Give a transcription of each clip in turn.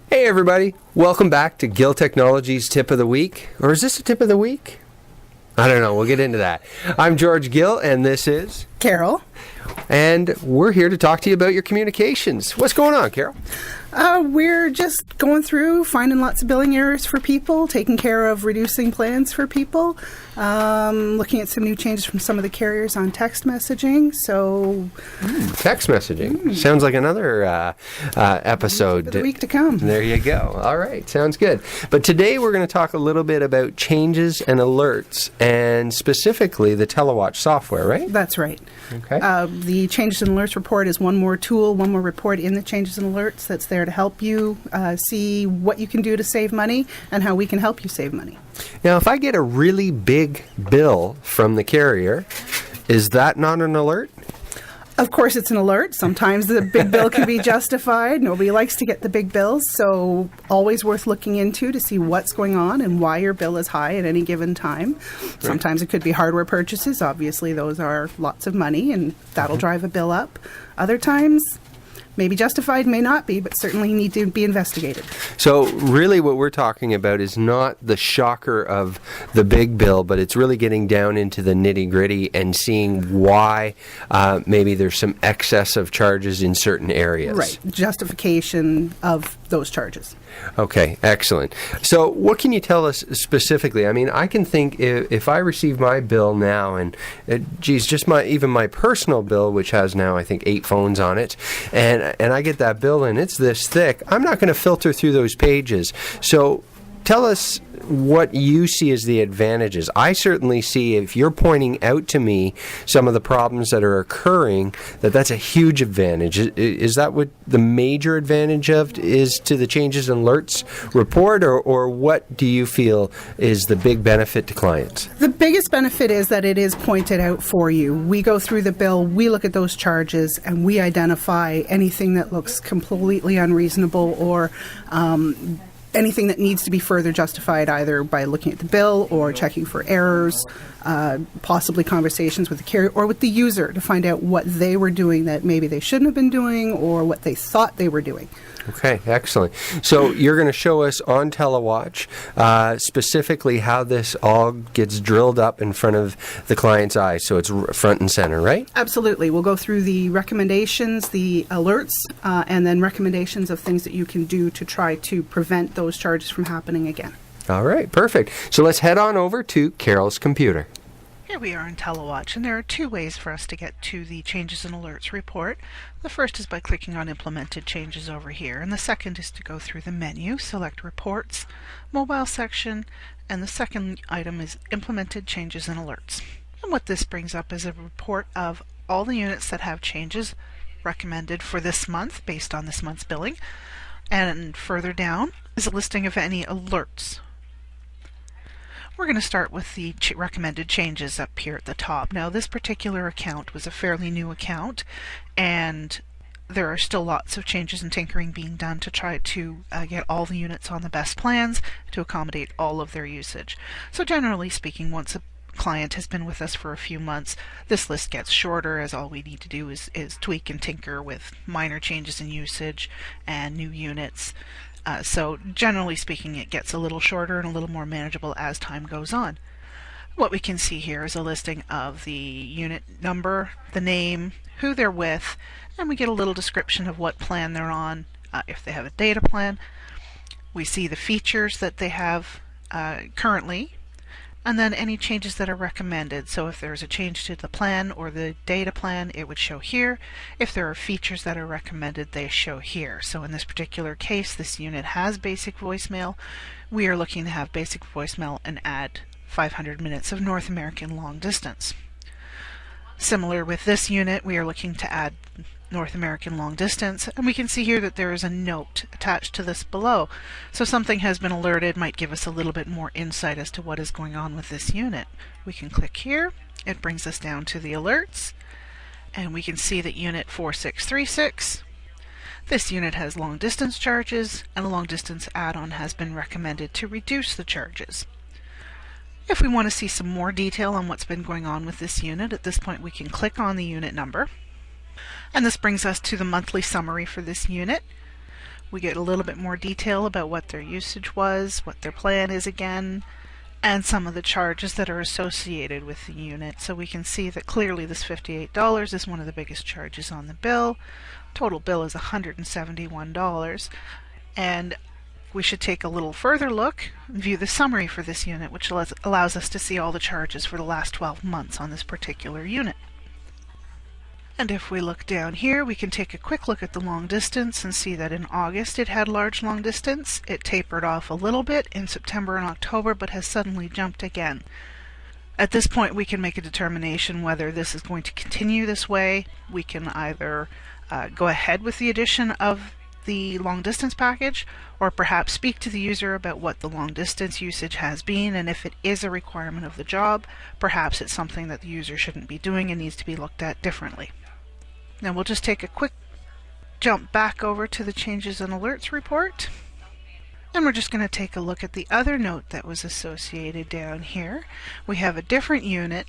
Hey everybody, welcome back to Gill Technologies Tip of the Week. Or is this a Tip of the Week? I don't know, we'll get into that. I'm George Gill and this is Carol. And we're here to talk to you about your communications. What's going on, Carol? We're just going through, finding lots of billing errors for people, taking care of reducing plans for people, looking at some new changes from some of the carriers on text messaging. So, text messaging. Sounds like another episode. For the week to come. There you go. All right, sounds good. But today we're going to talk a little bit about changes and alerts, and specifically the Tele-Watch software, right? That's right. Okay. The Changes and Alerts report is one more tool, one more report in the Changes and Alerts that's there to help you see what you can do to save money and how we can help you save money. Now, if I get a really big bill from the carrier, is that not an alert? Of course, it's an alert. Sometimes the big bill can be justified. Nobody likes to get the big bills, so always worth looking into to see what's going on and why your bill is high at any given time. Right. Sometimes it could be hardware purchases. Obviously, those are lots of money, and that'll drive a bill up. Other times, may be justified, may not be, but certainly need to be investigated. So really what we're talking about is not the shocker of the big bill, but it's really getting down into the nitty-gritty and seeing why maybe there's some excess of charges in certain areas. Right, justification of those charges. Okay, excellent. So what can you tell us specifically? I mean, I can think if I receive my bill now, and just even my personal bill, which has now I think 8 phones on it, and I get that bill and it's this thick, I'm not going to filter through those pages. So tell us what you see as the advantages. I certainly see, if you're pointing out to me some of the problems that are occurring, that's a huge advantage. Is that what the major advantage of is to the Changes and Alerts report, or what do you feel is the big benefit to clients? The biggest benefit is that it is pointed out for you. We go through the bill, we look at those charges, and we identify anything that looks completely unreasonable or anything that needs to be further justified, either by looking at the bill or checking for errors, possibly conversations with the carrier or with the user to find out what they were doing that maybe they shouldn't have been doing or what they thought they were doing. Okay, excellent. So you're going to show us on Tele-Watch specifically how this all gets drilled up in front of the client's eyes, so it's front and center, right? Absolutely. We'll go through the recommendations, the alerts, and then recommendations of things that you can do to try to prevent those charges from happening again. All right, perfect. So let's head on over to Carol's computer. Here we are in Tele-Watch, and there are 2 ways for us to get to the Changes and Alerts report. The first is by clicking on Implemented Changes over here, and the second is to go through the menu, select Reports, Mobile section, and the second item is Implemented Changes and Alerts. And what this brings up is a report of all the units that have changes recommended for this month based on this month's billing, and further down is a listing of any alerts. We're going to start with the recommended changes up here at the top. Now, this particular account was a fairly new account, and there are still lots of changes and tinkering being done to try to get all the units on the best plans to accommodate all of their usage. So generally speaking, once a client has been with us for a few months, this list gets shorter, as all we need to do is tweak and tinker with minor changes in usage and new units. So generally speaking, it gets a little shorter and a little more manageable as time goes on. What we can see here is a listing of the unit number, the name, who they're with, and we get a little description of what plan they're on, if they have a data plan. We see the features that they have currently, and then any changes that are recommended. So if there's a change to the plan or the data plan, it would show here. If there are features that are recommended, they show here. So in this particular case, this unit has basic voicemail. We are looking to have basic voicemail and add 500 minutes of North American long distance. Similar with this unit, we are looking to add North American long distance, and we can see here that there is a note attached to this below. So something has been alerted, might give us a little bit more insight as to what is going on with this unit. We can click here, it brings us down to the alerts, and we can see that unit 4636, this unit has long distance charges, and a long distance add-on has been recommended to reduce the charges. If we want to see some more detail on what's been going on with this unit, at this point we can click on the unit number. And this brings us to the monthly summary for this unit. We get a little bit more detail about what their usage was, what their plan is again, and some of the charges that are associated with the unit. So we can see that clearly this $58 is one of the biggest charges on the bill. Total bill is $171. And we should take a little further look and view the summary for this unit, which allows us to see all the charges for the last 12 months on this particular unit. And if we look down here, we can take a quick look at the long distance and see that in August it had large long distance. It tapered off a little bit in September and October, but has suddenly jumped again. At this point, we can make a determination whether this is going to continue this way. We can either go ahead with the addition of the long distance package, or perhaps speak to the user about what the long distance usage has been, and if it is a requirement of the job, perhaps it's something that the user shouldn't be doing and needs to be looked at differently. Now we'll just take a quick jump back over to the Changes and Alerts report, and we're just going to take a look at the other note that was associated down here. We have a different unit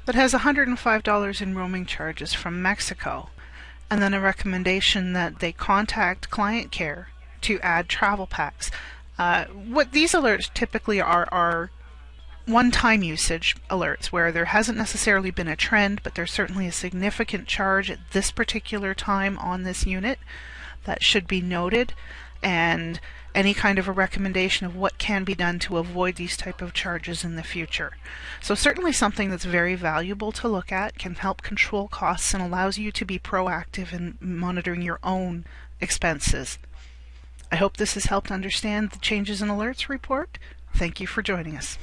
that has $105 in roaming charges from Mexico, and then a recommendation that they contact client care to add travel packs. What these alerts typically are one-time usage alerts where there hasn't necessarily been a trend, but there's certainly a significant charge at this particular time on this unit that should be noted, and any kind of a recommendation of what can be done to avoid these type of charges in the future. So certainly something that's very valuable to look at, can help control costs, and allows you to be proactive in monitoring your own expenses. I hope this has helped understand the Changes and Alerts report. Thank you for joining us.